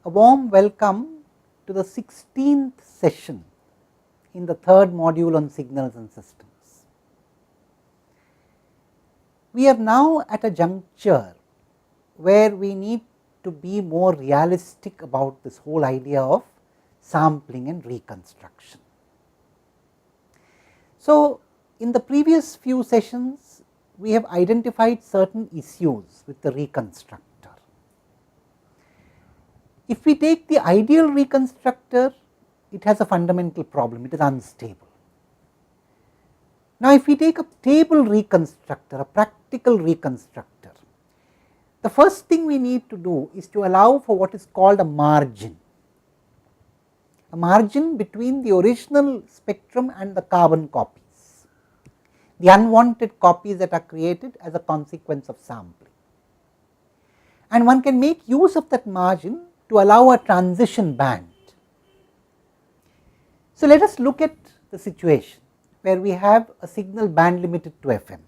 A warm welcome to the 16th session in the third module on signals and systems. We are now at a juncture where we need to be more realistic about this whole idea of sampling and reconstruction. So, in the previous few sessions, we have identified certain issues with the reconstructor. If we take the ideal reconstructor, it has a fundamental problem, it is unstable. Now, if we take a stable reconstructor, a practical reconstructor, the first thing we need to do is to allow for what is called a margin between the original spectrum and the carbon copies, the unwanted copies that are created as a consequence of sampling. And one can make use of that margin to allow a transition band. So, let us look at the situation where we have a signal band limited to FM.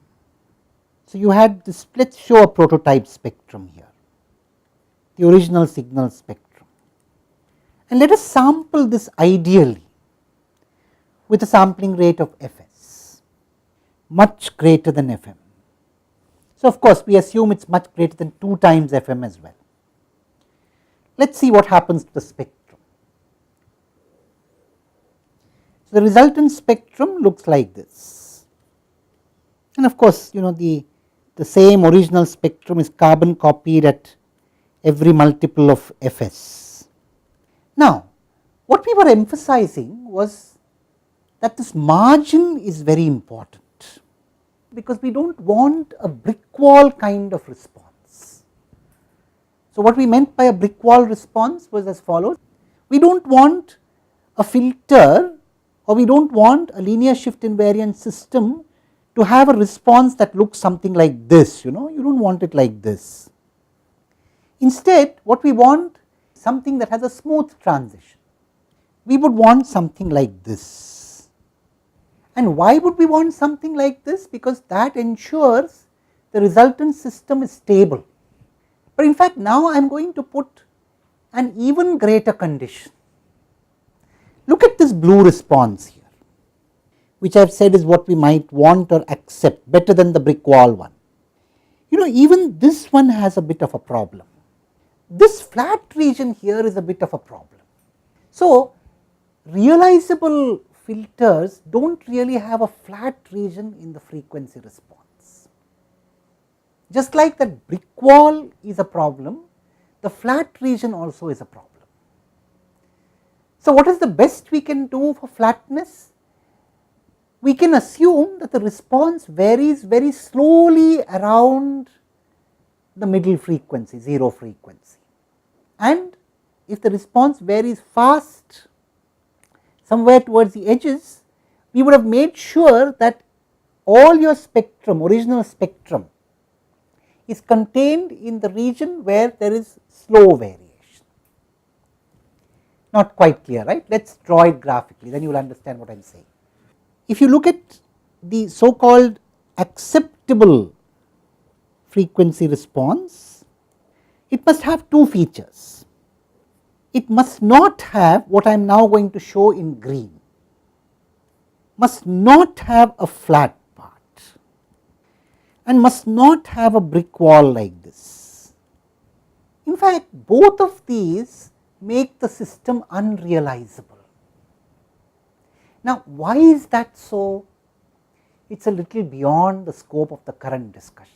So, you had this, let us show a prototype spectrum here, the original signal spectrum, and let us sample this ideally with a sampling rate of Fs much greater than FM. So, of course, we assume it is much greater than 2 times FM as well. Let us see what happens to the spectrum. So, the resultant spectrum looks like this, and of course, the same original spectrum is carbon copied at every multiple of Fs. Now, what we were emphasizing was that this margin is very important, because we do not want a brick wall kind of response. So, what we meant by a brick wall response was as follows: we do not want a filter, or we do not want a linear shift invariant system to have a response that looks something like this, you do not want it like this. Instead, what we want is something that has a smooth transition. We would want something like this. And why would we want something like this? Because that ensures the resultant system is stable. But in fact, now I am going to put an even greater condition. Look at this blue response here, which I have said is what we might want or accept, better than the brick wall one. Even this one has a bit of a problem. This flat region here is a bit of a problem. So, realizable filters do not really have a flat region in the frequency response. Just like that brick wall is a problem, the flat region also is a problem. So, what is the best we can do for flatness? We can assume that the response varies very slowly around the middle frequency, 0 frequency, and if the response varies fast somewhere towards the edges, we would have made sure that all your spectrum, original spectrum, is contained in the region where there is slow variation. Not quite clear, right? Let us draw it graphically, then you will understand what I am saying. If you look at the so called acceptable frequency response, it must have 2 features. It must not have what I am now going to show in green, must not have a flat part, and must not have a brick wall like this. In fact, both of these make the system unrealizable. Now, why is that so? It is a little beyond the scope of the current discussion.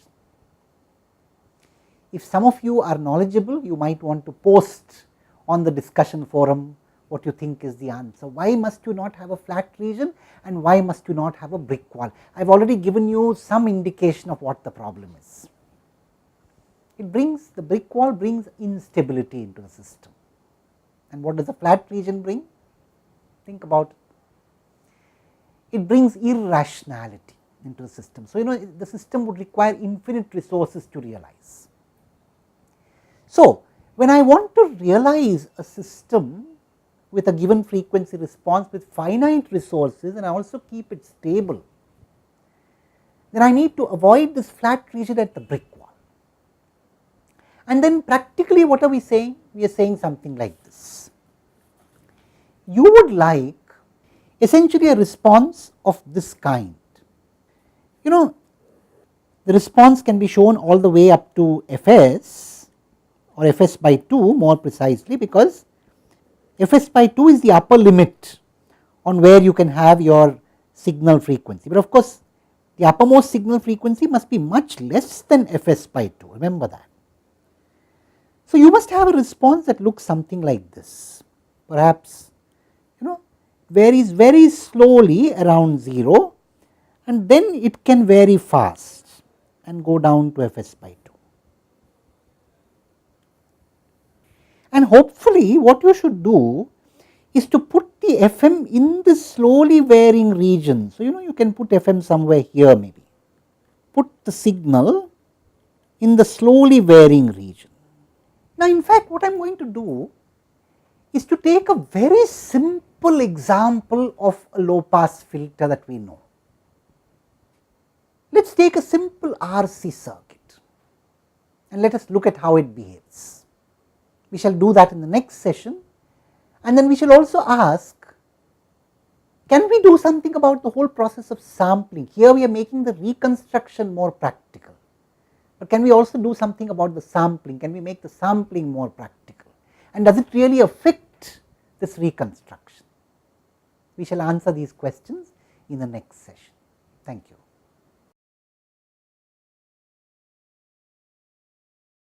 If some of you are knowledgeable, you might want to post on the discussion forum what you think is the answer. Why must you not have a flat region, and why must you not have a brick wall? I have already given you some indication of what the problem is. The brick wall brings instability into the system. And what does the flat region bring? Think about it. It brings irrationality into the system. So, the system would require infinite resources to realize. So, when I want to realize a system with a given frequency response with finite resources, and I also keep it stable, then I need to avoid this flat region at the brick wall. And then practically what are we saying? We are saying something like this. You would like essentially a response of this kind. The response can be shown all the way up to Fs or Fs by 2 more precisely, because Fs by 2 is the upper limit on where you can have your signal frequency, but of course the uppermost signal frequency must be much less than Fs by 2, remember that. So, you must have a response that looks something like this, perhaps varies very slowly around 0, and then it can vary fast and go down to Fs by 2. And hopefully what you should do is to put the Fm in the slowly varying region. So, you can put Fm somewhere here maybe, put the signal in the slowly varying region. Now, in fact, what I am going to do is to take a very simple example of a low pass filter that we know. Let us take a simple RC circuit and let us look at how it behaves. We shall do that in the next session, and then we shall also ask, can we do something about the whole process of sampling? Here we are making the reconstruction more practical, but can we also do something about the sampling? Can we make the sampling more practical, and does it really affect this reconstruction? We shall answer these questions in the next session. Thank you.